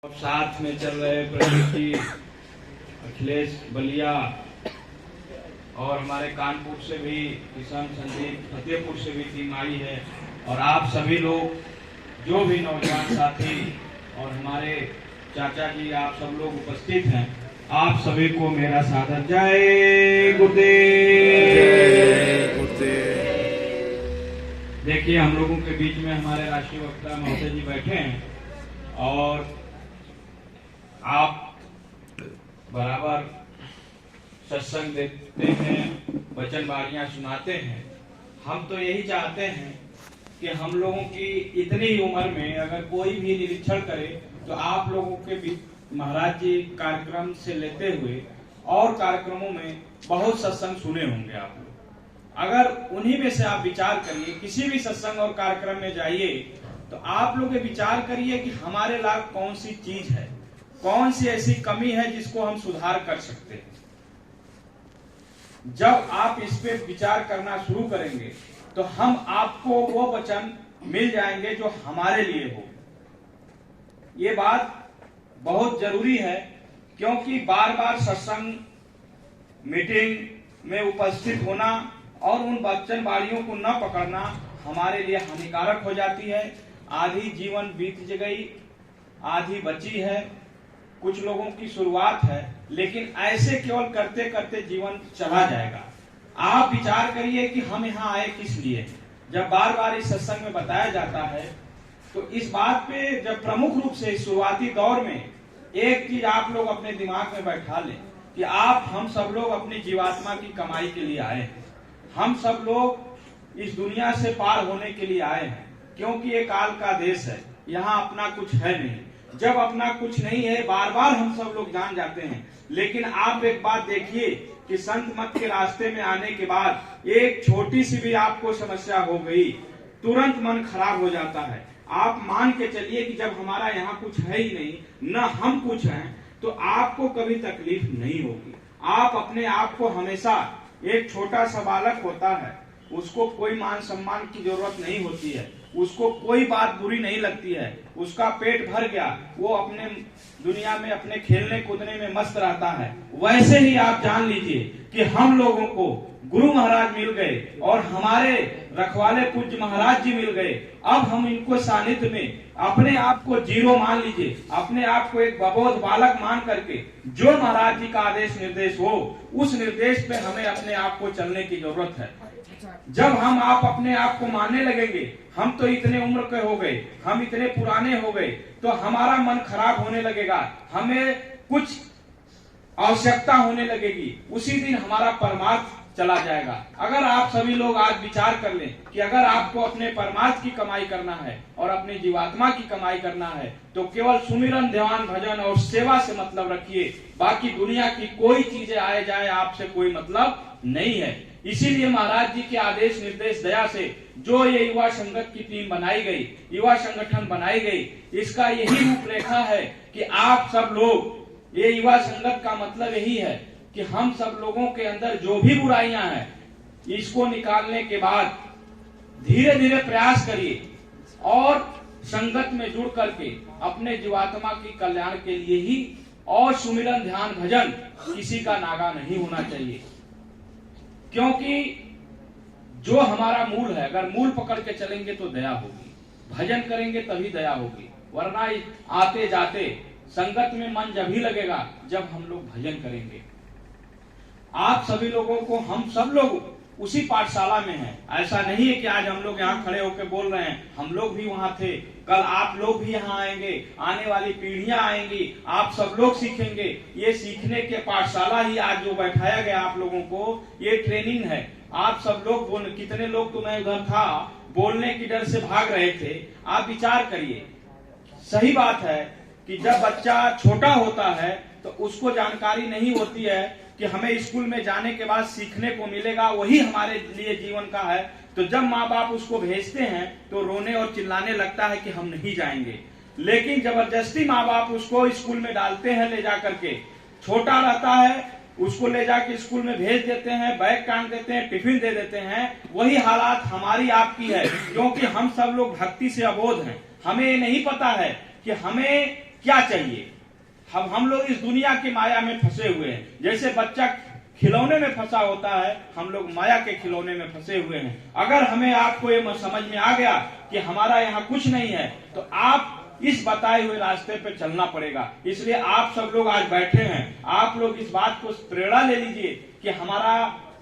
अब साथ में चल रहे प्रदीप जी, अखिलेश बलिया और हमारे कानपुर से भी किशन संदीप, फतेहपुर से भी टीम आई है। और आप सभी लोग जो भी नौजवान साथी और हमारे चाचा जी, आप सब लोग उपस्थित हैं, आप सभी को मेरा सादर जय गुरुदेव। देखिए, हम लोगों के बीच में हमारे राष्ट्रीय वक्ता महोदय जी बैठे हैं और आप बराबर सत्संग देते हैं, वचनबाणियां सुनाते हैं। हम तो यही चाहते हैं कि हम लोगों की इतनी उम्र में अगर कोई भी निरीक्षण करे तो आप लोगों के महाराज जी कार्यक्रम से लेते हुए और कार्यक्रमों में बहुत सत्संग सुने होंगे आप लोग। अगर उन्हीं में से आप विचार करिए, किसी भी सत्संग और कार्यक्रम में जाइए तो आप लोग ये विचार करिए कि हमारे लायक कौन सी चीज है, कौन सी ऐसी कमी है जिसको हम सुधार कर सकते हैं। जब आप इस पे विचार करना शुरू करेंगे तो हम आपको वो वचन मिल जाएंगे जो हमारे लिए हो। ये बात बहुत जरूरी है, क्योंकि बार बार सत्संग मीटिंग में उपस्थित होना और उन वचनबाणियों को न पकड़ना हमारे लिए हानिकारक हो जाती है। आधी जीवन बीत गई, आधी बची है, कुछ लोगों की शुरुआत है, लेकिन ऐसे केवल करते करते जीवन चला जाएगा। आप विचार करिए कि हम यहाँ आए किस लिए। जब बार बार इस सत्संग में बताया जाता है तो इस बात पे जब प्रमुख रूप से शुरुआती दौर में एक चीज आप लोग अपने दिमाग में बैठा लें कि हम सब लोग अपनी जीवात्मा की कमाई के लिए आए हैं। हम सब लोग इस दुनिया से पार होने के लिए आए हैं, क्योंकि ये काल का देश है, यहाँ अपना कुछ है नहीं। जब अपना कुछ नहीं है, बार बार हम सब लोग जान जाते हैं। लेकिन आप एक बात देखिए कि संत मत के रास्ते में आने के बाद एक छोटी सी भी आपको समस्या हो गई, तुरंत मन खराब हो जाता है। आप मान के चलिए कि जब हमारा यहाँ कुछ है ही नहीं, न हम कुछ हैं, तो आपको कभी तकलीफ नहीं होगी। आप अपने आप को हमेशा, एक छोटा सा बालक होता है, उसको कोई मान सम्मान की जरूरत नहीं होती है, उसको कोई बात बुरी नहीं लगती है, उसका पेट भर गया, वो अपने दुनिया में अपने खेलने कूदने में मस्त रहता है। वैसे ही आप जान लीजिए कि हम लोगों को गुरु महाराज मिल गए और हमारे रखवाले पूज्य महाराज जी मिल गए। अब हम इनको सानिध्य में अपने आप को जीरो मान लीजिए, अपने आप को एक बबोध बालक मान करके जो महाराज जी का आदेश निर्देश हो, उस निर्देश पे हमें अपने आप को चलने की जरूरत है। जब हम अपने आप को मानने लगेंगे, हम तो इतने उम्र के हो गए, हम इतने पुराने हो गए, तो हमारा मन खराब होने लगेगा, हमें कुछ आवश्यकता होने लगेगी, उसी दिन हमारा परमार्थ चला जाएगा। अगर आप सभी लोग आज विचार कर लें कि अगर आपको अपने परमार्थ की कमाई करना है और अपनी जीवात्मा की कमाई करना है, तो केवल सुमिरन, ध्यान, भजन और सेवा से मतलब रखिए। बाकी दुनिया की कोई चीजें आए जाए आपसे कोई मतलब नहीं है। इसीलिए महाराज जी के आदेश निर्देश दया से जो ये युवा संगत की टीम बनाई गई, युवा संगठन बनाई गई, इसका यही रूपरेखा है कि आप सब लोग, ये युवा संगत का मतलब यही है कि हम सब लोगों के अंदर जो भी बुराइयां हैं, इसको निकालने के बाद धीरे धीरे प्रयास करिए और संगत में जुड़ करके अपने जीवात्मा की कल्याण के लिए ही, और सुमिरन, ध्यान, भजन किसी का नागा नहीं होना चाहिए। क्योंकि जो हमारा मूल है, अगर मूल पकड़ के चलेंगे तो दया होगी, भजन करेंगे तभी दया होगी, वरना आते जाते संगत में मन जब ही लगेगा जब हम लोग भजन करेंगे। आप सभी लोगों को, हम सब लोग उसी पाठशाला में हैं। ऐसा नहीं है कि आज हम लोग यहाँ खड़े होकर बोल रहे हैं, हम लोग भी वहां थे, कल आप लोग भी यहाँ आएंगे, आने वाली पीढ़ियां आएंगी, आप सब लोग सीखेंगे। ये सीखने के पाठशाला ही आज जो बैठाया गया आप लोगों को, ये ट्रेनिंग है। आप सब लोग कितने लोग तो मैं उधर था, बोलने की डर से भाग रहे थे। आप विचार करिए, सही बात है कि जब बच्चा छोटा होता है तो उसको जानकारी नहीं होती है कि हमें स्कूल में जाने के बाद सीखने को मिलेगा, वही हमारे लिए जीवन का है। तो जब माँ बाप उसको भेजते हैं तो रोने और चिल्लाने लगता है कि हम नहीं जाएंगे। लेकिन जबरदस्ती माँ बाप उसको स्कूल में डालते हैं, ले जा करके, छोटा रहता है, उसको ले जाके स्कूल में भेज देते हैं, बैग टांग देते हैं, टिफिन दे देते हैं। वही हालात हमारी आपकी है, क्योंकि हम सब लोग भक्ति से अबोध हैं। हमें नहीं पता है कि हमें क्या चाहिए। हम लोग इस दुनिया की माया में फंसे हुए हैं। जैसे बच्चा खिलौने में फंसा होता है, हम लोग माया के खिलौने में फंसे हुए हैं। अगर हमें आपको ये समझ में आ गया कि हमारा यहाँ कुछ नहीं है, तो आप इस बताए हुए रास्ते पे चलना पड़ेगा। इसलिए आप सब लोग आज बैठे हैं, आप लोग इस बात को प्रेरणा ले लीजिए कि हमारा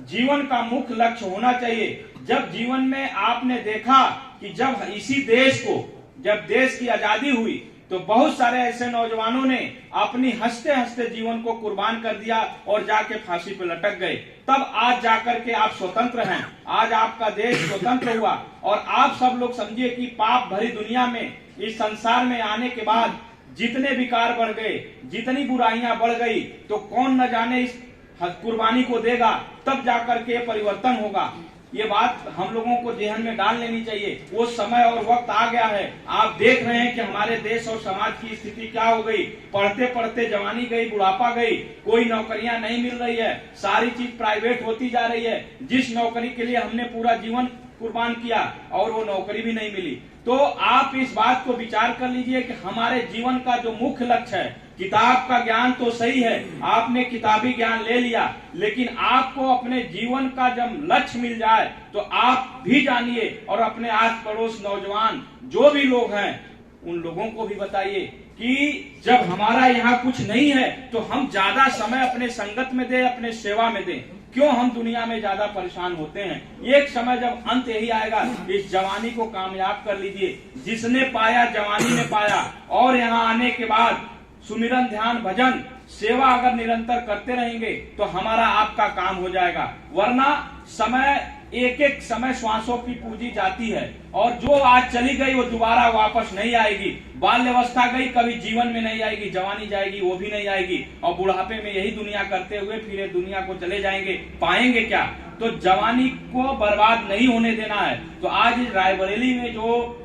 जीवन का मुख्य लक्ष्य होना चाहिए। जब जीवन में आपने देखा कि जब इसी देश को, जब देश की आजादी हुई, तो बहुत सारे ऐसे नौजवानों ने अपनी हंसते हंसते जीवन को कुर्बान कर दिया और जाके फांसी पे लटक गए। तब आज जाकर के आप स्वतंत्र हैं, आज आपका देश स्वतंत्र हुआ। और आप सब लोग समझिए कि पाप भरी दुनिया में, इस संसार में आने के बाद जितने विकार बढ़ गए, जितनी बुराइयां बढ़ गई, तो कौन न जाने इस कुर्बानी को देगा, तब जाकर के परिवर्तन होगा। ये बात हम लोगों को जहन में डाल लेनी चाहिए। वो समय और वक्त आ गया है। आप देख रहे हैं कि हमारे देश और समाज की स्थिति क्या हो गई। पढ़ते पढ़ते जवानी गई, बुढ़ापा गई, कोई नौकरियां नहीं मिल रही है, सारी चीज प्राइवेट होती जा रही है। जिस नौकरी के लिए हमने पूरा जीवन कुर्बान किया और वो नौकरी भी नहीं मिली। तो आप इस बात को विचार कर लीजिए कि हमारे जीवन का जो मुख्य लक्ष्य है, किताब का ज्ञान तो सही है, आपने किताबी ज्ञान ले लिया, लेकिन आपको अपने जीवन का जब लक्ष्य मिल जाए तो आप भी जानिए और अपने आस पड़ोस नौजवान जो भी लोग हैं उन लोगों को भी बताइए कि जब हमारा यहाँ कुछ नहीं है तो हम ज्यादा समय अपने संगत में दें, अपने सेवा में दें। क्यों हम दुनिया में ज्यादा परेशान होते हैं। एक समय जब अंत यही आएगा, इस जवानी को कामयाब कर लीजिए। जिसने पाया जवानी में पाया। और यहाँ आने के बाद सुमिरन, ध्यान, भजन, सेवा अगर निरंतर करते रहेंगे तो हमारा आपका काम हो जाएगा। वरना समय, एक एक समय श्वासों की पूंजी जाती है और जो आज चली गई वो दोबारा वापस नहीं आएगी। बाल्यावस्था गई, कभी जीवन में नहीं आएगी। जवानी जाएगी, वो भी नहीं आएगी। और बुढ़ापे में यही दुनिया करते हुए फिर दुनिया को चले जाएंगे, पाएंगे क्या। तो जवानी को बर्बाद नहीं होने देना है। तो आज रायबरेली में जो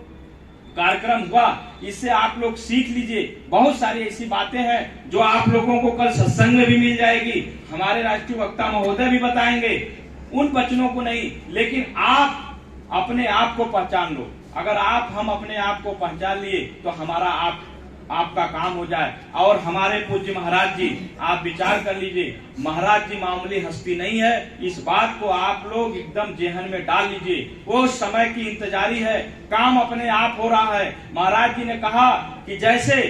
कार्यक्रम हुआ, इससे आप लोग सीख लीजिए। बहुत सारी ऐसी बातें हैं जो आप लोगों को कल सत्संग में भी मिल जाएगी। हमारे राष्ट्रीय वक्ता महोदय भी बताएंगे। उन वचनों को नहीं, लेकिन आप अपने आप को पहचान लो। अगर हम अपने आप को पहचान लिए तो हमारा आपका काम हो जाए। और हमारे पूज्य महाराज जी, आप विचार कर लीजिए, महाराज जी मामूली हस्ती नहीं है। इस बात को आप लोग एकदम जेहन में डाल लीजिए। वो समय की इंतजारी है, काम अपने आप हो रहा है। महाराज जी ने कहा कि जैसे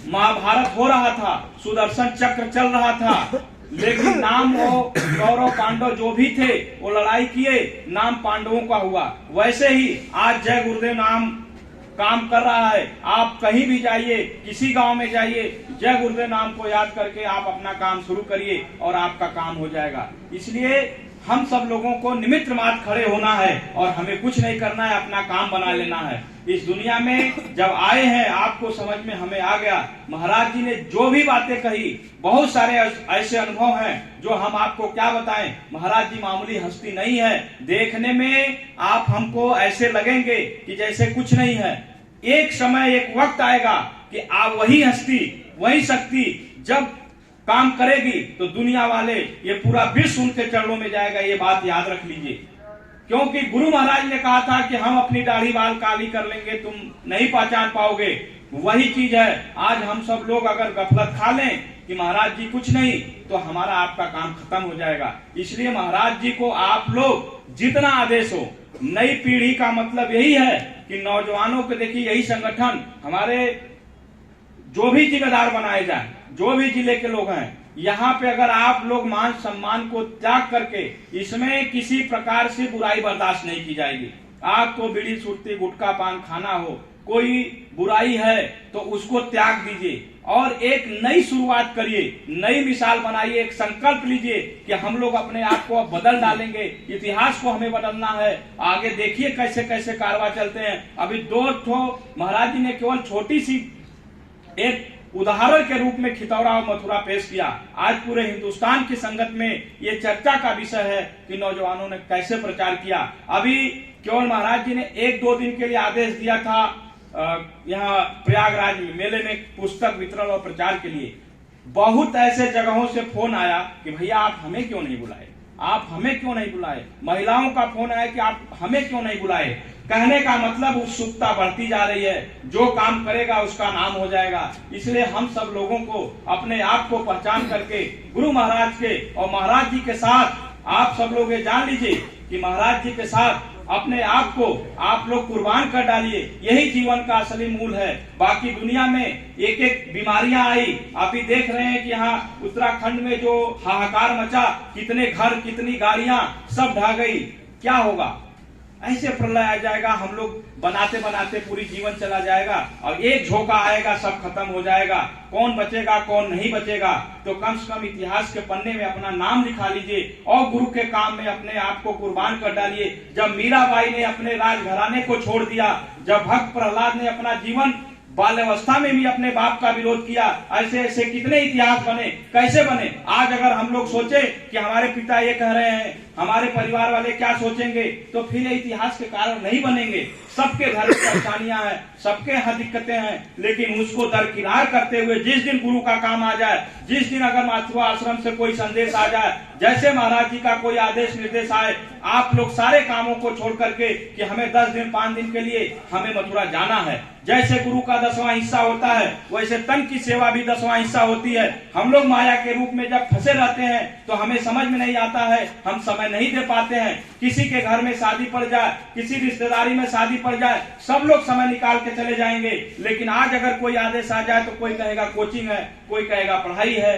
महाभारत हो रहा था, सुदर्शन चक्र चल रहा था, लेकिन नाम वो कौरव पांडव जो भी थे वो लड़ाई किए, नाम पांडवों का हुआ। वैसे ही आज जय गुरुदेव नाम काम कर रहा है। आप कहीं भी जाइए, किसी गांव में जाइए, जय गुरुदेव नाम को याद करके आप अपना काम शुरू करिए और आपका काम हो जाएगा। इसलिए हम सब लोगों को निमित्त मात्र खड़े होना है और हमें कुछ नहीं करना है, अपना काम बना लेना है। इस दुनिया में जब आए हैं, आपको समझ में हमें आ गया। महाराज जी ने जो भी बातें कही, बहुत सारे ऐसे अनुभव हैं जो हम आपको क्या बताएं। महाराज जी मामूली हस्ती नहीं है। देखने में आप हमको ऐसे लगेंगे कि जैसे कुछ नहीं है। एक समय, एक वक्त आएगा कि आप वही हस्ती, वही शक्ति जब काम करेगी तो दुनिया वाले, ये पूरा विश्व उनके चरणों में जाएगा। ये बात याद रख लीजिए। क्योंकि गुरु महाराज ने कहा था कि हम अपनी दाढ़ी बाल काली कर लेंगे, तुम नहीं पहचान पाओगे। वही चीज है। आज हम सब लोग अगर गफलत खा लें कि महाराज जी कुछ नहीं, तो हमारा आपका काम खत्म हो जाएगा। इसलिए महाराज जी को आप लोग जितना आदेश हो, नई पीढ़ी का मतलब यही है कि नौजवानों को देखिए, यही संगठन हमारे जो भी जिम्मेदार बनाए जाए, जो भी जिले के लोग हैं, यहाँ पे अगर आप लोग मान सम्मान को त्याग करके, इसमें किसी प्रकार से बुराई बर्दाश्त नहीं की जाएगी। आपको बीड़ी सुर्ती गुटखा पान खाना हो, कोई बुराई है तो उसको त्याग दीजिए और एक नई शुरुआत करिए, नई मिसाल बनाइए। एक संकल्प लीजिए कि हम लोग अपने आप को अब बदल डालेंगे। इतिहास को हमें बदलना है। आगे देखिए कैसे कैसे कारवां चलते हैं। अभी 2 महाराज जी ने केवल छोटी सी एक उदाहरण के रूप में खितौरा और मथुरा पेश किया। आज पूरे हिंदुस्तान की संगत में ये चर्चा का विषय है कि नौजवानों ने कैसे प्रचार किया। अभी केवल महाराज जी ने 1-2 दिन के लिए आदेश दिया था यहाँ प्रयागराज में मेले में पुस्तक वितरण और प्रचार के लिए। बहुत ऐसे जगहों से फोन आया कि भैया आप हमें क्यों नहीं बुलाए, आप हमें क्यों नहीं बुलाए। महिलाओं का फोन आया कि आप हमें क्यों नहीं बुलाए। कहने का मतलब उत्सुकता बढ़ती जा रही है, जो काम करेगा उसका नाम हो जाएगा। इसलिए हम सब लोगों को अपने आप को पहचान करके गुरु महाराज के और महाराज जी के साथ आप सब लोग ये जान लीजिए कि महाराज जी के साथ अपने आप को आप लोग कुर्बान कर डालिए। यही जीवन का असली मूल है। बाकी दुनिया में एक एक बीमारियां आई, आप ही देख रहे हैं कि यहाँ उत्तराखंड में जो हाहाकार मचा, कितने घर कितनी गाड़ियां सब ढह गई। क्या होगा? ऐसे प्रलय आ जाएगा, हम लोग बनाते बनाते पूरी जीवन चला जाएगा और एक झोंका आएगा, सब खत्म हो जाएगा। कौन बचेगा कौन नहीं बचेगा? तो कम से कम इतिहास के पन्ने में अपना नाम लिखा लीजिए और गुरु के काम में अपने आप को कुर्बान कर डालिए। जब मीराबाई ने अपने राजघराने को छोड़ दिया, जब भक्त प्रहलाद ने अपना जीवन बाल्यावस्था में भी अपने बाप का विरोध किया, ऐसे ऐसे कितने इतिहास बने, कैसे बने। आज अगर हम लोग सोचे कि हमारे पिता ये कह रहे हैं, हमारे परिवार वाले क्या सोचेंगे, तो फिर ये इतिहास के कारण नहीं बनेंगे। सबके घर में परेशानियां हैं, सबके यहाँ दिक्कतें हैं, लेकिन उसको दरकिनार करते हुए जिस दिन गुरु का काम आ जाए, जिस दिन अगर माथुआ आश्रम से कोई संदेश आ जाए, जैसे महाराज जी का कोई आदेश निर्देश आए, आप लोग सारे कामों को छोड़ करके कि हमें 10 दिन 5 दिन के लिए हमें मथुरा जाना है। जैसे गुरु का 10वां हिस्सा होता है, वैसे तन की सेवा भी 10वां हिस्सा होती है। हम लोग माया के रूप में जब फंसे रहते हैं तो हमें समझ में नहीं आता है, हम समय नहीं दे पाते हैं। किसी के घर में शादी पड़ जाए, किसी रिश्तेदारी में शादी पड़ जाए, सब लोग समय निकाल के चले जाएंगे। लेकिन आज अगर कोई आदेश आ जाए तो कोई कहेगा कोचिंग है, कोई कहेगा पढ़ाई है।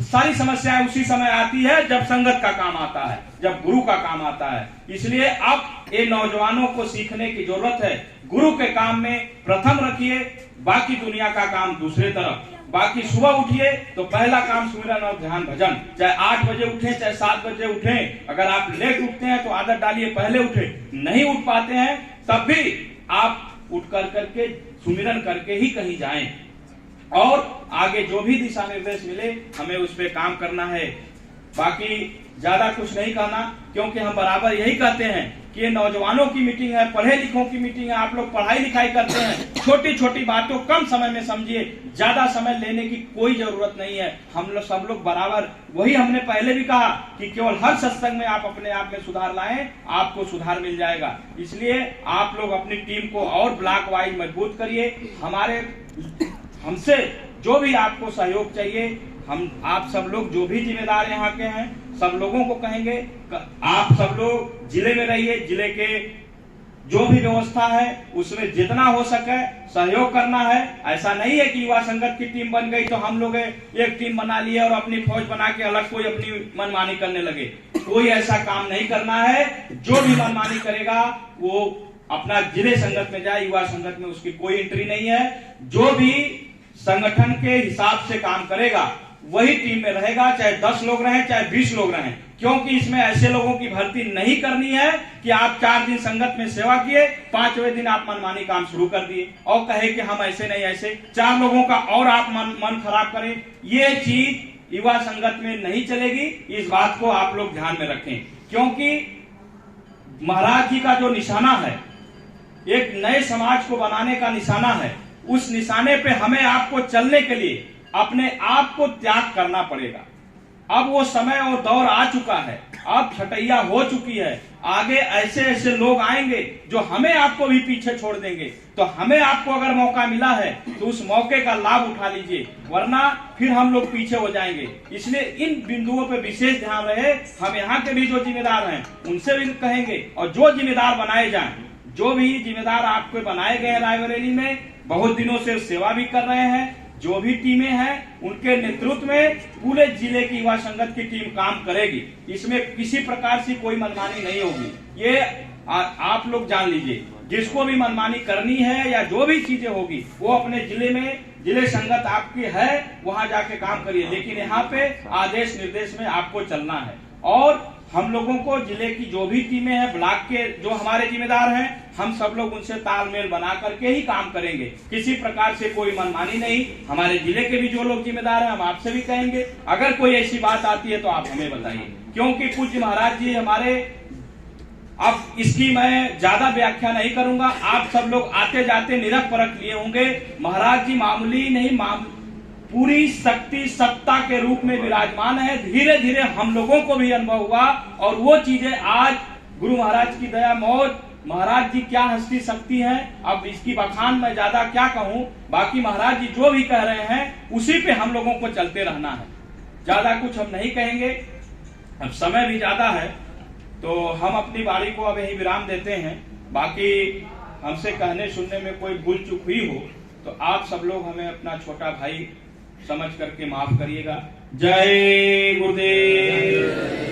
सारी समस्याएं उसी समय आती है जब संगत का काम आता है, जब गुरु का काम आता है। इसलिए अब ये नौजवानों को सीखने की जरूरत है। गुरु के काम में प्रथम रखिए, बाकी दुनिया का काम दूसरे तरफ। बाकी सुबह उठिए तो पहला काम सुमिरन और ध्यान भजन, चाहे 8 बजे उठे चाहे 7 बजे उठे। अगर आप लेट उठते हैं तो आदत डालिए पहले उठे, नहीं उठ पाते हैं तब भी आप उठ कर करके सुमिरन करके ही कहीं जाएं और आगे जो भी दिशा निर्देश मिले हमें उस पर काम करना है। बाकी ज्यादा कुछ नहीं कहना, क्योंकि हम बराबर यही कहते हैं कि ये नौजवानों की मीटिंग है, पढ़े लिखों की मीटिंग है। आप लोग पढ़ाई लिखाई करते हैं, छोटी छोटी बातों कम समय में समझिए, ज्यादा समय लेने की कोई जरूरत नहीं है। हम लोग सब लोग बराबर, वही हमने पहले भी कहा कि केवल हर सत्संग में आप अपने आप में सुधार लाएं, आपको सुधार मिल जाएगा। इसलिए आप लोग अपनी टीम को और ब्लॉक वाइज मजबूत करिए। हमसे जो भी आपको सहयोग चाहिए, हम आप सब लोग जो भी जिम्मेदार यहाँ के हैं, सब लोगों को कहेंगे आप सब लोग जिले में रहिए। जिले के जो भी व्यवस्था है उसमें जितना हो सके सहयोग करना है। ऐसा नहीं है कि युवा संगत की टीम बन गई तो हम लोग एक टीम बना लिए और अपनी फौज बना के अलग कोई अपनी मनमानी करने लगे। कोई ऐसा काम नहीं करना है। जो भी मनमानी करेगा वो अपना जिले संगत में जाए, युवा संगत में उसकी कोई एंट्री नहीं है। जो भी संगठन के हिसाब से काम करेगा वही टीम में रहेगा, चाहे 10 लोग रहें चाहे 20 लोग रहें। क्योंकि इसमें ऐसे लोगों की भर्ती नहीं करनी है कि आप 4 दिन संगत में सेवा किए, 5वें दिन आप मनमानी काम शुरू कर दिए और कहे कि हम ऐसे नहीं ऐसे, 4 लोगों का और आप मन खराब करें। ये चीज युवा संगत में नहीं चलेगी। इस बात को आप लोग ध्यान में रखें, क्योंकि महाराज जी का जो निशाना है, एक नए समाज को बनाने का निशाना है। उस निशाने पे हमें आपको चलने के लिए अपने आप को त्याग करना पड़ेगा। अब वो समय और दौर आ चुका है, अब छटैया हो चुकी है। आगे ऐसे ऐसे लोग आएंगे जो हमें आपको भी पीछे छोड़ देंगे। तो हमें आपको अगर मौका मिला है तो उस मौके का लाभ उठा लीजिए, वरना फिर हम लोग पीछे हो जाएंगे। इसलिए इन बिंदुओं पे विशेष ध्यान रहे। हम यहाँ के भी जो जिम्मेदार हैं उनसे भी कहेंगे, और जो जिम्मेदार बनाए जाएं, जो भी जिम्मेदार आपको बनाए गए हैं रायबरेली में, बहुत दिनों से सेवा भी कर रहे हैं, जो भी टीमें हैं उनके नेतृत्व में पूरे जिले की युवा संगत की टीम काम करेगी। इसमें किसी प्रकार से कोई मनमानी नहीं होगी, ये आप लोग जान लीजिए। जिसको भी मनमानी करनी है या जो भी चीजें होगी वो अपने जिले में, जिले संगत आपकी है वहां जाके काम करिए, लेकिन यहाँ पे आदेश निर्देश में आपको चलना है। और हम लोगों को जिले की जो भी टीमें हैं, ब्लॉक के जो हमारे जिम्मेदार हैं, हम सब लोग उनसे तालमेल बना करके ही काम करेंगे। किसी प्रकार से कोई मनमानी नहीं। हमारे जिले के भी जो लोग जिम्मेदार हैं हम आपसे भी कहेंगे, अगर कोई ऐसी बात आती है तो आप हमें बताइए, क्योंकि पूज्य महाराज जी हमारे, अब इसकी मैं ज्यादा व्याख्या नहीं करूंगा। आप सब लोग आते जाते निरख परख लिए होंगे। महाराज जी मामूली नहीं, पूरी शक्ति सत्ता के रूप में विराजमान है। धीरे धीरे हम लोगों को भी अनुभव हुआ और वो चीजें आज गुरु महाराज की दया, मौज महाराज जी क्या हस्ती शक्ति है, अब इसकी बखान मैं ज्यादा क्या कहूं। बाकी महाराज जी जो भी कह रहे हैं उसी पे हम लोगों को चलते रहना है, ज्यादा कुछ हम नहीं कहेंगे। अब समय भी ज्यादा है तो हम अपनी वाणी को अब यही विराम देते हैं। बाकी हमसे कहने सुनने में कोई भूल चूक हुई हो तो आप सब लोग हमें अपना छोटा भाई समझ करके माफ करिएगा। जय गुरुदेव।